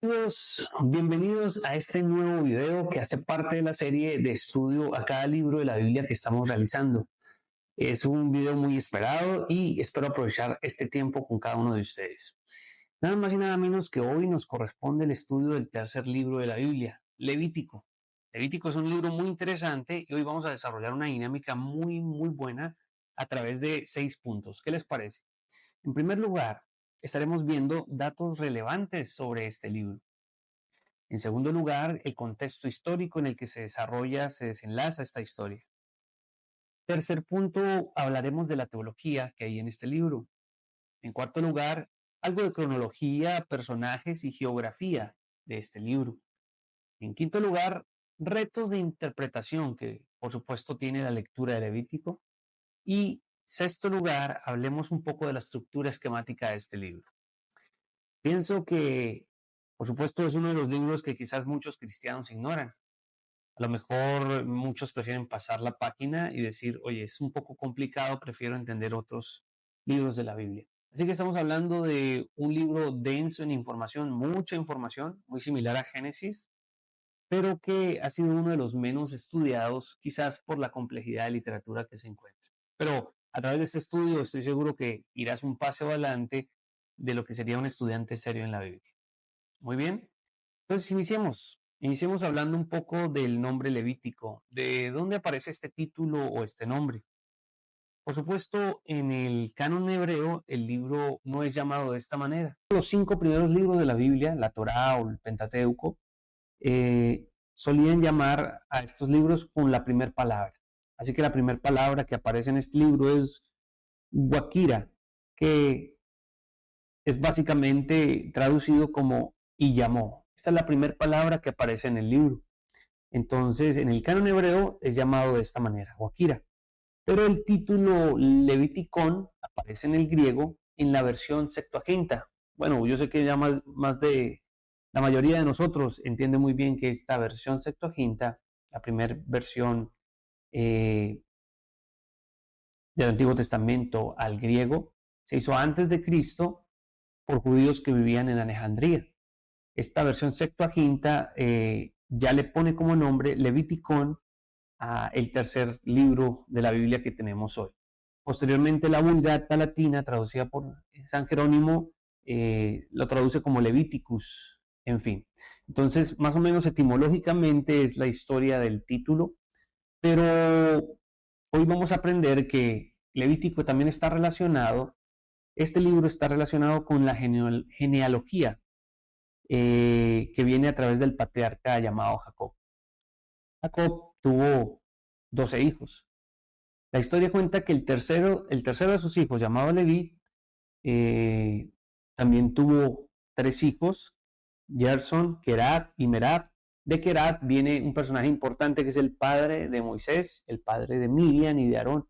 Bienvenidos a este nuevo video que hace parte de la serie de estudio a cada libro de la Biblia que estamos realizando. Es un video muy esperado y espero aprovechar este tiempo con cada uno de ustedes. Nada más y nada menos que hoy nos corresponde el estudio del tercer libro de la Biblia, Levítico. Levítico es un libro muy interesante y hoy vamos a desarrollar una dinámica muy buena a través de 6 puntos. ¿Qué les parece? En primer lugar, estaremos viendo datos relevantes sobre este libro. En segundo lugar, el contexto histórico en el que se desarrolla, se desenlaza esta historia. Tercer punto, hablaremos de la teología que hay en este libro. En cuarto lugar, algo de cronología, personajes y geografía de este libro. En quinto lugar, retos de interpretación que por supuesto tiene la lectura de Levítico. Y sexto lugar, hablemos un poco de la estructura esquemática de este libro. Pienso que, por supuesto, es uno de los libros que quizás muchos cristianos ignoran. A lo mejor muchos prefieren pasar la página y decir, oye, es un poco complicado, prefiero entender otros libros de la Biblia. Así que estamos hablando de un libro denso en información, mucha información, muy similar a Génesis, pero que ha sido uno de los menos estudiados, quizás por la complejidad de literatura que se encuentra. Pero a través de este estudio estoy seguro que irás un paso adelante de lo que sería un estudiante serio en la Biblia. Muy bien, entonces iniciemos. Iniciemos hablando un poco del nombre Levítico. ¿De dónde aparece este título o este nombre? Por supuesto, en el canon hebreo el libro no es llamado de esta manera. Los 5 primeros libros de la Biblia, la Torá o el Pentateuco, solían llamar a estos libros con la primera palabra. Así que la primera palabra que aparece en este libro es Guakira, que es básicamente traducido como y llamó. Esta es la primera palabra que aparece en el libro. Entonces, en el canon hebreo es llamado de esta manera, Guakira. Pero el título Leviticón aparece en el griego en la versión Septuaginta. Bueno, yo sé que ya más de la mayoría de nosotros entiende muy bien que esta versión Septuaginta, la primera versión del Antiguo Testamento al griego, se hizo antes de Cristo por judíos que vivían en Alejandría. Esta versión Septuaginta ya le pone como nombre Leviticón a el tercer libro de la Biblia que tenemos hoy. Posteriormente la Vulgata latina, traducida por San Jerónimo, lo traduce como Leviticus, en fin. Entonces, más o menos etimológicamente es la historia del título, pero hoy vamos a aprender que Levítico también está relacionado, este libro está relacionado con la genealogía que viene a través del patriarca llamado Jacob. Jacob tuvo 12 hijos. La historia cuenta que el tercero de sus hijos, llamado Leví, también tuvo 3 hijos, Gerson, Kerat y Merab. De Kerat viene un personaje importante que es el padre de Moisés, el padre de Miriam y de Aarón.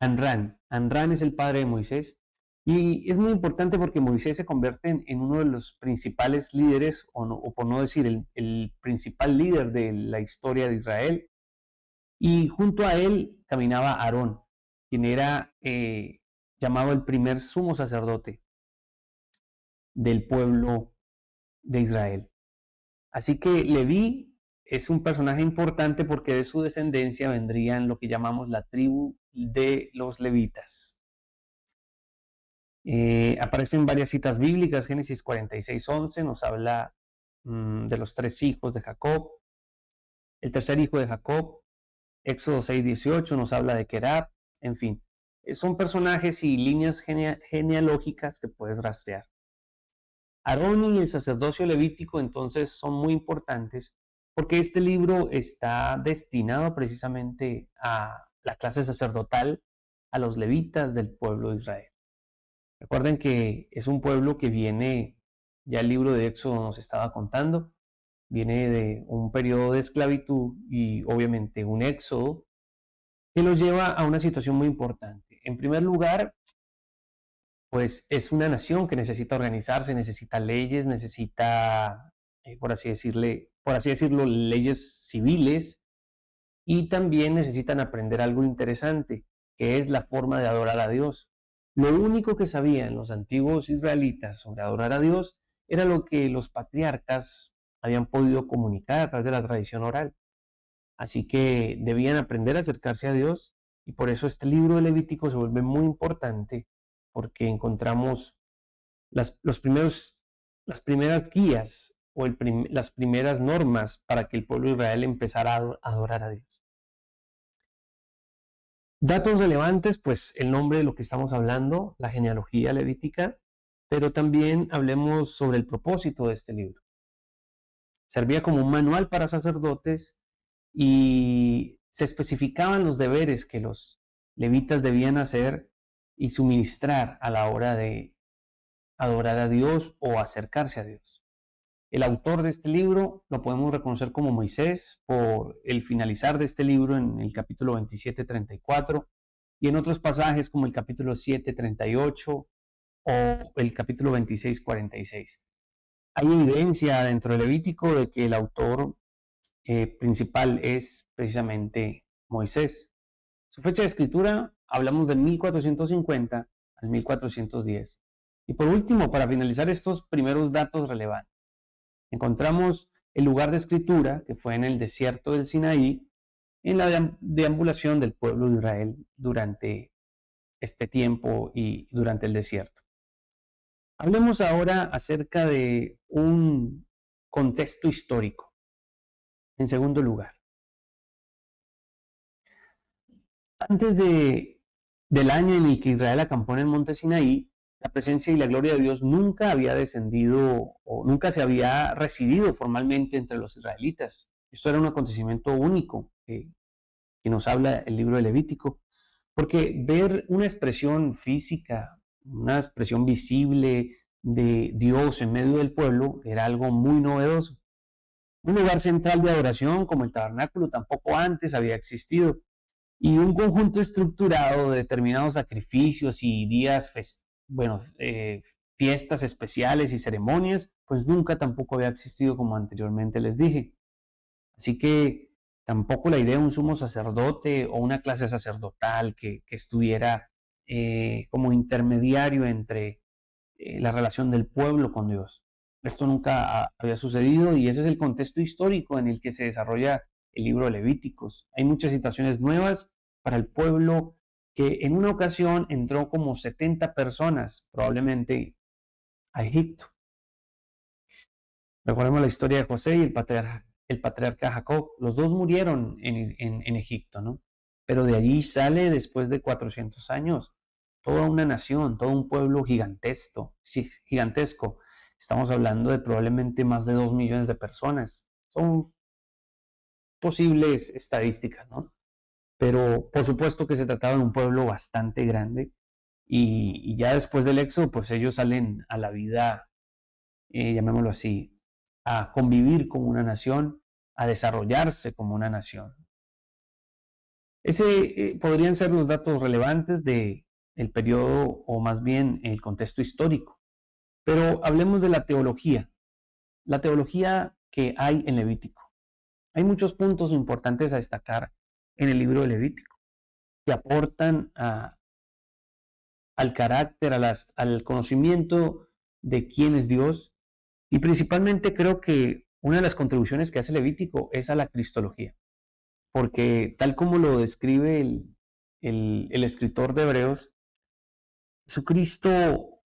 Anrán es el padre de Moisés. Y es muy importante porque Moisés se convierte en uno de los principales líderes, o por no decir el principal líder de la historia de Israel. Y junto a él caminaba Aarón, quien era llamado el primer sumo sacerdote del pueblo de Israel. Así que Leví es un personaje importante porque de su descendencia vendrían lo que llamamos la tribu de los levitas. Aparecen varias citas bíblicas. Génesis 46:11 nos habla de los 3 hijos de Jacob. El tercer hijo de Jacob, Éxodo 6:18 nos habla de Kerat. En fin, son personajes y líneas genealógicas que puedes rastrear. Aarón y el sacerdocio levítico entonces son muy importantes porque este libro está destinado precisamente a la clase sacerdotal, a los levitas del pueblo de Israel. Recuerden que es un pueblo que viene, ya el libro de Éxodo nos estaba contando, viene de un periodo de esclavitud y obviamente un éxodo que los lleva a una situación muy importante. En primer lugar, pues es una nación que necesita organizarse, necesita leyes, necesita, por así decirlo, leyes civiles, y también necesitan aprender algo interesante, que es la forma de adorar a Dios. Lo único que sabían los antiguos israelitas sobre adorar a Dios era lo que los patriarcas habían podido comunicar a través de la tradición oral. Así que debían aprender a acercarse a Dios, y por eso este libro de Levítico se vuelve muy importante, porque encontramos los primeros, las primeras guías o las primeras normas para que el pueblo de Israel empezara a adorar a Dios. Datos relevantes, pues el nombre de lo que estamos hablando, la genealogía levítica, pero también hablemos sobre el propósito de este libro. Servía como un manual para sacerdotes y se especificaban los deberes que los levitas debían hacer y suministrar a la hora de adorar a Dios o acercarse a Dios. El autor de este libro lo podemos reconocer como Moisés por el finalizar de este libro en el capítulo 27:34 y en otros pasajes como el capítulo 7:38 o el capítulo 26:46. Hay evidencia dentro del Levítico de que el autor principal es precisamente Moisés. Su fecha de escritura hablamos del 1450 al 1410. Y por último, para finalizar estos primeros datos relevantes, encontramos el lugar de escritura, que fue en el desierto del Sinaí, en la deambulación del pueblo de Israel durante este tiempo y durante el desierto. Hablemos ahora acerca de un contexto histórico. En segundo lugar, antes del año en el que Israel acampó en el monte Sinaí, la presencia y la gloria de Dios nunca había descendido o nunca se había residido formalmente entre los israelitas. Esto era un acontecimiento único que nos habla el libro de Levítico, porque ver una expresión física, una expresión visible de Dios en medio del pueblo era algo muy novedoso. Un lugar central de adoración como el tabernáculo tampoco antes había existido, y un conjunto estructurado de determinados sacrificios y días, fiestas especiales y ceremonias, pues nunca tampoco había existido como anteriormente les dije. Así que tampoco la idea de un sumo sacerdote o una clase sacerdotal que estuviera como intermediario entre la relación del pueblo con Dios. Esto nunca había sucedido y ese es el contexto histórico en el que se desarrolla el libro de Levíticos. Hay muchas situaciones nuevas para el pueblo que en una ocasión entró como 70 personas probablemente a Egipto. Recordemos la historia de José y el patriarca Jacob. Los dos murieron en Egipto, ¿no? Pero de allí sale después de 400 años toda una nación, todo un pueblo gigantesco. Estamos hablando de probablemente más de 2 millones de personas. Son posibles estadísticas, ¿no? Pero por supuesto que se trataba de un pueblo bastante grande y ya después del éxodo, pues ellos salen a la vida, llamémoslo así, a convivir como una nación, a desarrollarse como una nación. Ese podrían ser los datos relevantes del periodo o más bien el contexto histórico. Pero hablemos de la teología que hay en Levítico. Hay muchos puntos importantes a destacar en el libro de Levítico que aportan al carácter, al conocimiento de quién es Dios, y principalmente creo que una de las contribuciones que hace Levítico es a la cristología, porque tal como lo describe el escritor de Hebreos, Jesucristo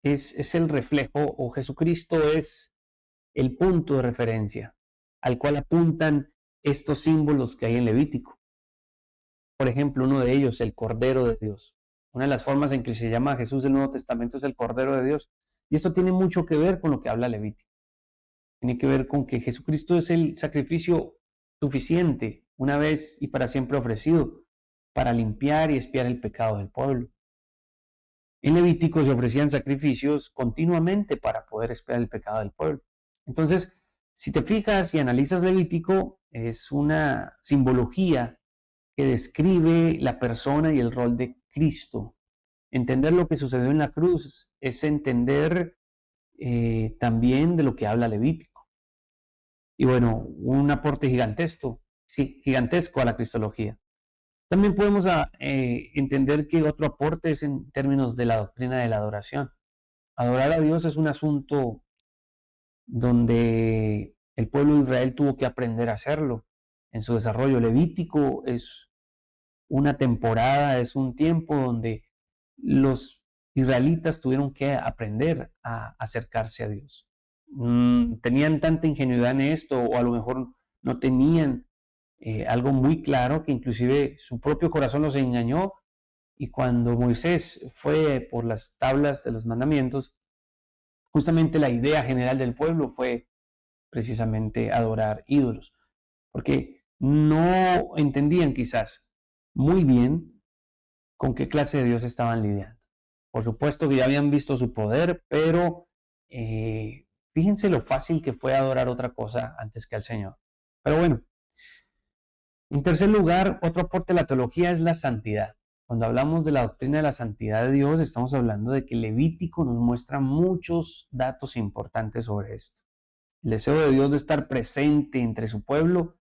es el reflejo, o Jesucristo es el punto de referencia al cual apuntan estos símbolos que hay en Levítico. Por ejemplo, uno de ellos, el Cordero de Dios. Una de las formas en que se llama a Jesús del Nuevo Testamento es el Cordero de Dios. Y esto tiene mucho que ver con lo que habla Levítico. Tiene que ver con que Jesucristo es el sacrificio suficiente, una vez y para siempre ofrecido, para limpiar y expiar el pecado del pueblo. En Levítico se ofrecían sacrificios continuamente para poder expiar el pecado del pueblo. Entonces, si te fijas y analizas Levítico, es una simbología que describe la persona y el rol de Cristo. Entender lo que sucedió en la cruz es entender también de lo que habla Levítico. Y bueno, un aporte gigantesco a la cristología. También podemos entender que otro aporte es en términos de la doctrina de la adoración. Adorar a Dios es un asunto donde el pueblo de Israel tuvo que aprender a hacerlo en su desarrollo. Levítico es una temporada, es un tiempo donde los israelitas tuvieron que aprender a acercarse a Dios. Tenían tanta ingenuidad en esto, o a lo mejor no tenían algo muy claro, que inclusive su propio corazón los engañó, y cuando Moisés fue por las tablas de los mandamientos, justamente la idea general del pueblo fue precisamente adorar ídolos, porque no entendían quizás muy bien con qué clase de Dios estaban lidiando. Por supuesto que ya habían visto su poder, pero fíjense lo fácil que fue adorar otra cosa antes que al Señor. Pero bueno, en tercer lugar, otro aporte de la teología es la santidad. Cuando hablamos de la doctrina de la santidad de Dios, estamos hablando de que Levítico nos muestra muchos datos importantes sobre esto. El deseo de Dios de estar presente entre su pueblo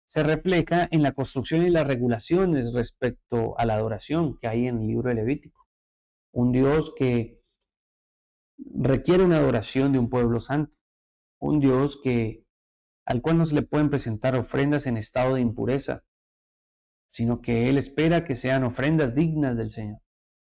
se refleja en la construcción y las regulaciones respecto a la adoración que hay en el libro de Levítico. Un Dios que requiere una adoración de un pueblo santo, un Dios al cual no se le pueden presentar ofrendas en estado de impureza, sino que Él espera que sean ofrendas dignas del Señor.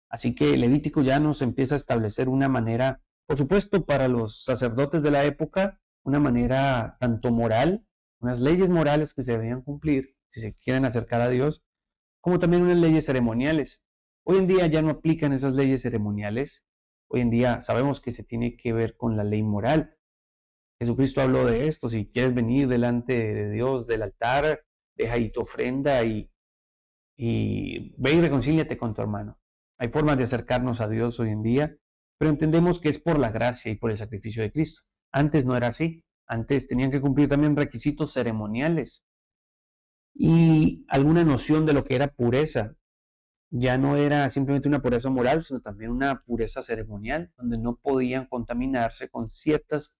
Así que Levítico ya nos empieza a establecer una manera, por supuesto, para los sacerdotes de la época, una manera tanto moral, unas leyes morales que se debían cumplir si se quieren acercar a Dios, como también unas leyes ceremoniales. Hoy en día ya no aplican esas leyes ceremoniales. Hoy en día sabemos que se tiene que ver con la ley moral. Jesucristo habló de esto: si quieres venir delante de Dios, del altar, deja ahí tu ofrenda y ve y reconcíliate con tu hermano. Hay formas de acercarnos a Dios hoy en día, pero entendemos que es por la gracia y por el sacrificio de Cristo. Antes no era así. Antes tenían que cumplir también requisitos ceremoniales y alguna noción de lo que era pureza. Ya no era simplemente una pureza moral, sino también una pureza ceremonial, donde no podían contaminarse con ciertas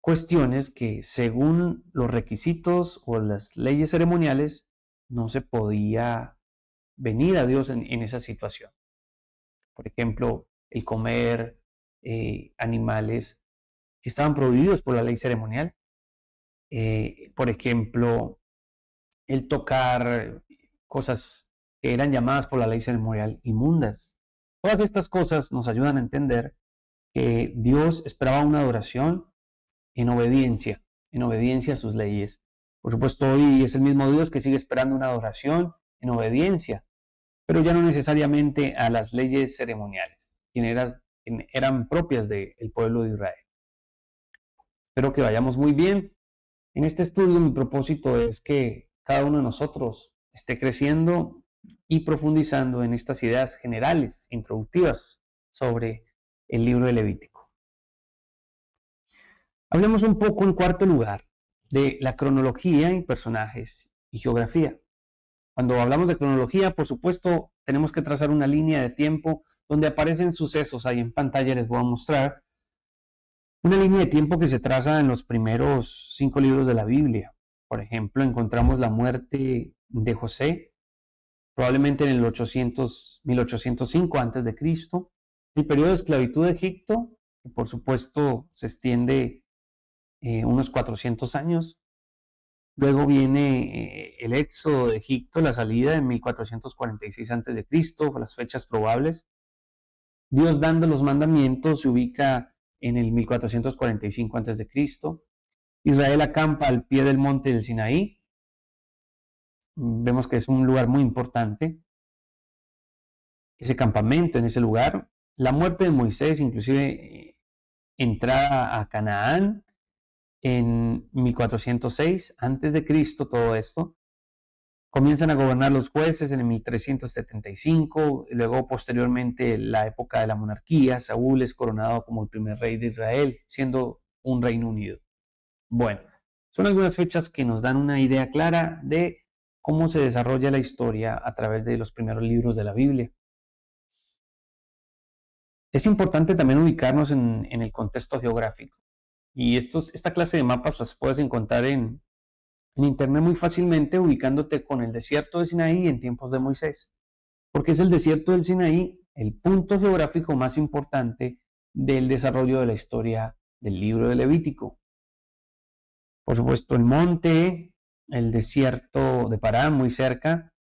cuestiones que, según los requisitos o las leyes ceremoniales, no se podía venir a Dios en esa situación. Por ejemplo, el comer animales que estaban prohibidos por la ley ceremonial. Por ejemplo, el tocar cosas que eran llamadas por la ley ceremonial inmundas. Todas estas cosas nos ayudan a entender que Dios esperaba una adoración en obediencia a sus leyes. Por supuesto, hoy es el mismo Dios que sigue esperando una adoración en obediencia, pero ya no necesariamente a las leyes ceremoniales, que eran propias del pueblo de Israel. Espero que vayamos muy bien. En este estudio mi propósito es que cada uno de nosotros esté creciendo y profundizando en estas ideas generales, introductivas sobre el libro de Levítico. Hablemos un poco, en cuarto lugar, de la cronología y personajes y geografía. Cuando hablamos de cronología, por supuesto, tenemos que trazar una línea de tiempo donde aparecen sucesos. Ahí en pantalla les voy a mostrar una línea de tiempo que se traza en los primeros 5 libros de la Biblia. Por ejemplo, encontramos la muerte de José, probablemente en el 1805 a.C., el periodo de esclavitud de Egipto, que por supuesto se extiende unos 400 años. Luego viene el éxodo de Egipto, la salida en 1446 a.C., las fechas probables. Dios dando los mandamientos se ubica en el 1445 a.C. Israel acampa al pie del monte del Sinaí. Vemos que es un lugar muy importante, ese campamento en ese lugar. La muerte de Moisés, inclusive entrada a Canaán en 1406 a.C., todo esto. Comienzan a gobernar los jueces en el 1375, y luego posteriormente la época de la monarquía. Saúl es coronado como el primer rey de Israel, siendo un Reino Unido. Bueno, son algunas fechas que nos dan una idea clara de cómo se desarrolla la historia a través de los primeros libros de la Biblia. Es importante también ubicarnos en el contexto geográfico. Y esta clase de mapas las puedes encontrar en internet muy fácilmente, ubicándote con el desierto de Sinaí en tiempos de Moisés. Porque es el desierto del Sinaí el punto geográfico más importante del desarrollo de la historia del libro de Levítico. Por supuesto, el monte, el desierto de Parán, muy cerca,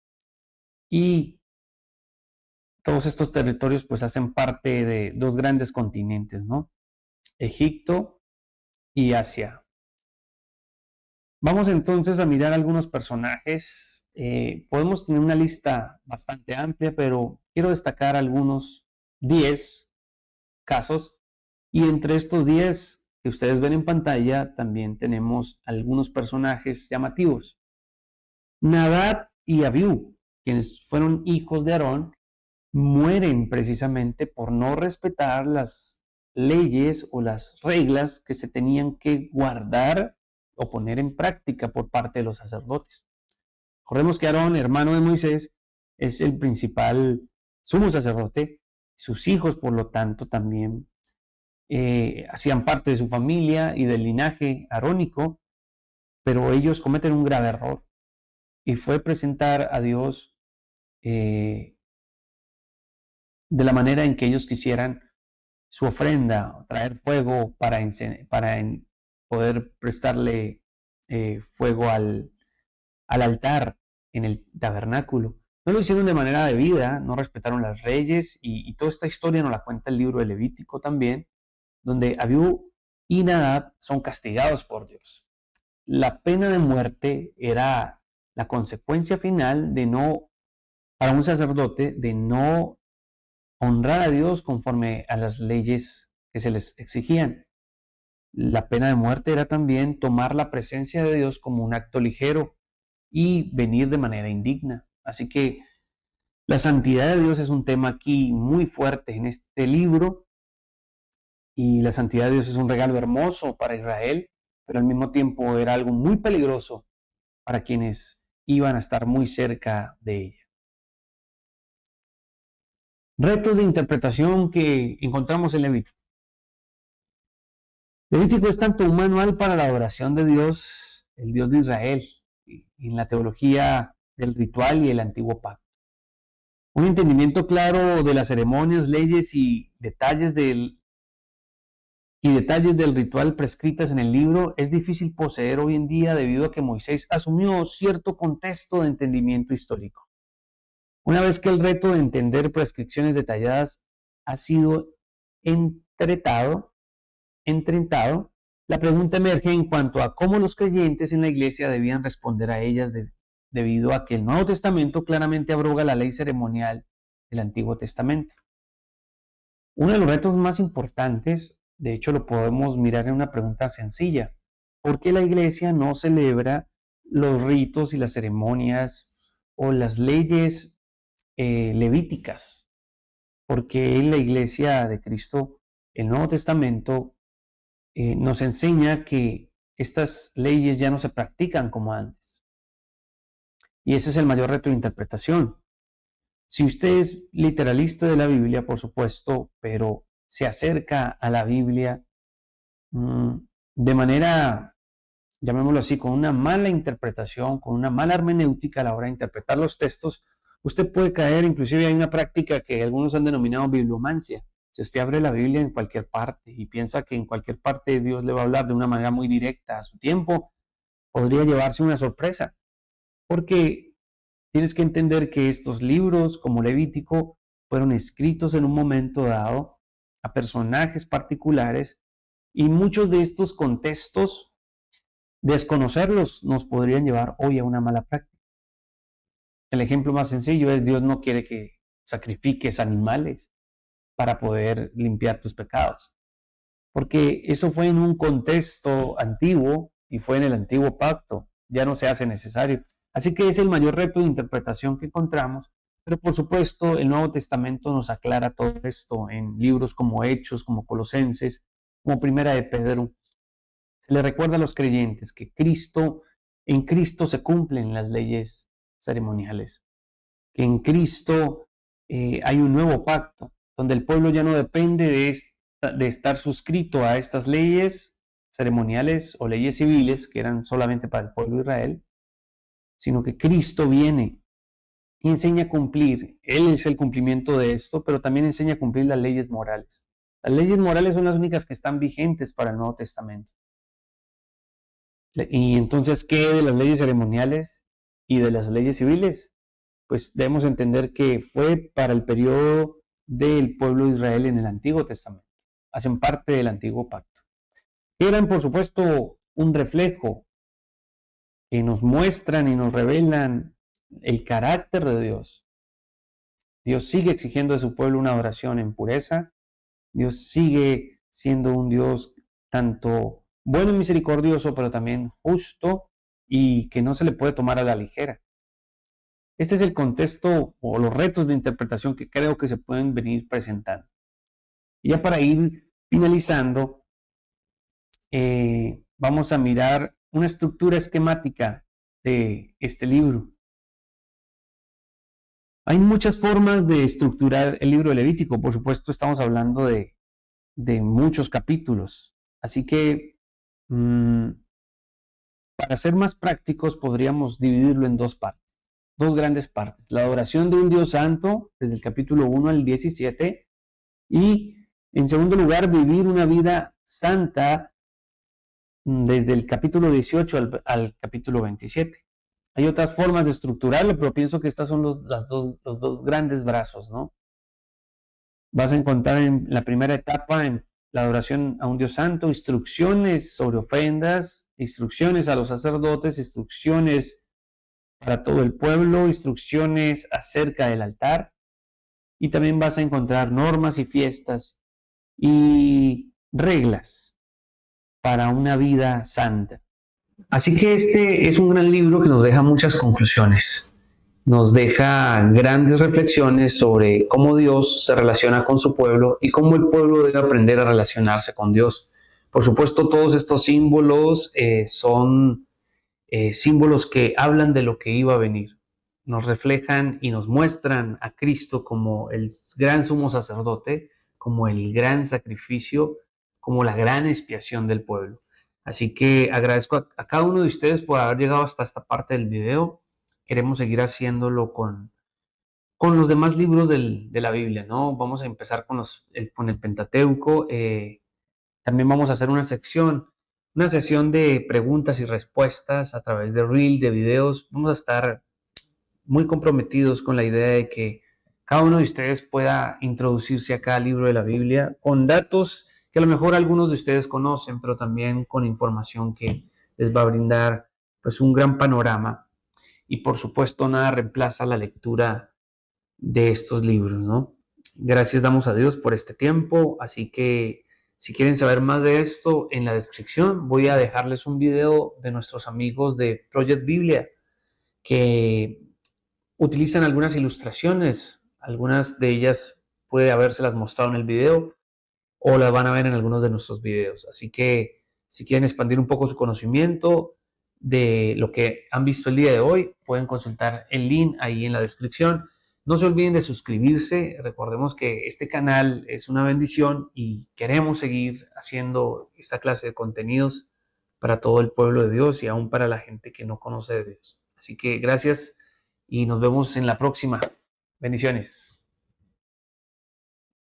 y todos estos territorios pues hacen parte de dos grandes continentes, ¿no? Egipto y Asia. Vamos entonces a mirar algunos personajes. Podemos tener una lista bastante amplia, pero quiero destacar algunos 10 casos. Y entre estos 10 que ustedes ven en pantalla, también tenemos algunos personajes llamativos. Nadab y Abiú, quienes fueron hijos de Aarón, mueren precisamente por no respetar las leyes o las reglas que se tenían que guardar o poner en práctica por parte de los sacerdotes. Recordemos que Aarón, hermano de Moisés, es el principal sumo sacerdote. Sus hijos, por lo tanto, también hacían parte de su familia y del linaje arónico, pero ellos cometen un grave error y fue presentar a Dios de la manera en que ellos quisieran su ofrenda, traer fuego para poder prestarle fuego al altar en el tabernáculo. No lo hicieron de manera debida, no respetaron las leyes y toda esta historia nos la cuenta el libro de Levítico también, donde Abiú y Nadab son castigados por Dios. La pena de muerte era la consecuencia final para un sacerdote, de no honrar a Dios conforme a las leyes que se les exigían. La pena de muerte era también tomar la presencia de Dios como un acto ligero y venir de manera indigna. Así que la santidad de Dios es un tema aquí muy fuerte en este libro, y la santidad de Dios es un regalo hermoso para Israel, pero al mismo tiempo era algo muy peligroso para quienes iban a estar muy cerca de ella. Retos de interpretación que encontramos en Levítico. Levítico es tanto un manual para la adoración de Dios, el Dios de Israel, en la teología del ritual y el antiguo pacto. Un entendimiento claro de las ceremonias, leyes y detalles del ritual prescritas en el libro es difícil poseer hoy en día debido a que Moisés asumió cierto contexto de entendimiento histórico. Una vez que el reto de entender prescripciones detalladas ha sido entretado, la pregunta emerge en cuanto a cómo los creyentes en la iglesia debían responder a ellas debido a que el Nuevo Testamento claramente abroga la ley ceremonial del Antiguo Testamento. Uno de los retos más importantes, de hecho, lo podemos mirar en una pregunta sencilla. ¿Por qué la iglesia no celebra los ritos y las ceremonias o las leyes levíticas? Porque en la iglesia de Cristo, el Nuevo Testamento nos enseña que estas leyes ya no se practican como antes. Y ese es el mayor reto de interpretación. Si usted es literalista de la Biblia, por supuesto, pero se acerca a la Biblia de manera, llamémoslo así, con una mala interpretación, con una mala hermenéutica a la hora de interpretar los textos, usted puede caer. Inclusive hay una práctica que algunos han denominado bibliomancia. Si usted abre la Biblia en cualquier parte y piensa que en cualquier parte Dios le va a hablar de una manera muy directa a su tiempo, podría llevarse una sorpresa, porque tienes que entender que estos libros, como Levítico, fueron escritos en un momento dado a personajes particulares, y muchos de estos contextos, desconocerlos nos podrían llevar hoy a una mala práctica. El ejemplo más sencillo es: Dios no quiere que sacrifiques animales para poder limpiar tus pecados, porque eso fue en un contexto antiguo y fue en el antiguo pacto, ya no se hace necesario. Así que es el mayor reto de interpretación que encontramos, pero por supuesto el Nuevo Testamento nos aclara todo esto en libros como Hechos, como Colosenses, como Primera de Pedro. Se le recuerda a los creyentes que en Cristo se cumplen las leyes ceremoniales, que en Cristo hay un nuevo pacto, donde el pueblo ya no depende de estar suscrito a estas leyes ceremoniales o leyes civiles que eran solamente para el pueblo de Israel, sino que Cristo viene y enseña a cumplir. Él es el cumplimiento de esto, pero también enseña a cumplir las leyes morales. Las leyes morales son las únicas que están vigentes para el Nuevo Testamento. Y entonces, ¿qué de las leyes ceremoniales y de las leyes civiles? Pues debemos entender que fue para el periodo del pueblo de Israel en el Antiguo Testamento. Hacen parte del Antiguo Pacto. Eran, por supuesto, un reflejo que nos muestran y nos revelan el carácter de Dios. Dios sigue exigiendo de su pueblo una adoración en pureza. Dios sigue siendo un Dios tanto bueno y misericordioso, pero también justo y que no se le puede tomar a la ligera. Este es el contexto o los retos de interpretación que creo que se pueden venir presentando. Y ya para ir finalizando, vamos a mirar una estructura esquemática de este libro. Hay muchas formas de estructurar el libro de Levítico. Por supuesto, estamos hablando de muchos capítulos. Así que, para ser más prácticos, podríamos dividirlo en dos partes, dos grandes partes. La adoración de un Dios santo, desde el capítulo 1 al 17, y en segundo lugar, vivir una vida santa desde el capítulo 18 al capítulo 27. Hay otras formas de estructurarlo, pero pienso que estas son los dos grandes brazos, ¿no? Vas a encontrar en la primera etapa, en la adoración a un Dios santo, instrucciones sobre ofrendas, instrucciones a los sacerdotes, instrucciones para todo el pueblo, instrucciones acerca del altar, y también vas a encontrar normas y fiestas y reglas para una vida santa. Así que este es un gran libro que nos deja muchas conclusiones. Nos deja grandes reflexiones sobre cómo Dios se relaciona con su pueblo y cómo el pueblo debe aprender a relacionarse con Dios. Por supuesto, todos estos símbolos son símbolos que hablan de lo que iba a venir. Nos reflejan y nos muestran a Cristo como el gran sumo sacerdote, como el gran sacrificio, como la gran expiación del pueblo. Así que agradezco a cada uno de ustedes por haber llegado hasta esta parte del video. Queremos seguir haciéndolo con los demás libros de la Biblia, ¿no? Vamos a empezar con el Pentateuco. También vamos a hacer una sesión de preguntas y respuestas a través de Reel, de videos. Vamos a estar muy comprometidos con la idea de que cada uno de ustedes pueda introducirse a cada libro de la Biblia con datos que a lo mejor algunos de ustedes conocen, pero también con información que les va a brindar pues un gran panorama. Y por supuesto nada reemplaza la lectura de estos libros, ¿no? Gracias damos a Dios por este tiempo, así que si quieren saber más de esto, en la descripción voy a dejarles un video de nuestros amigos de Project Biblia que utilizan algunas ilustraciones, algunas de ellas puede habérselas mostrado en el video o las van a ver en algunos de nuestros videos. Así que si quieren expandir un poco su conocimiento de lo que han visto el día de hoy, pueden consultar el link ahí en la descripción. No se olviden de suscribirse. Recordemos que este canal es una bendición y queremos seguir haciendo esta clase de contenidos para todo el pueblo de Dios y aún para la gente que no conoce de Dios. Así que gracias y nos vemos en la próxima. Bendiciones.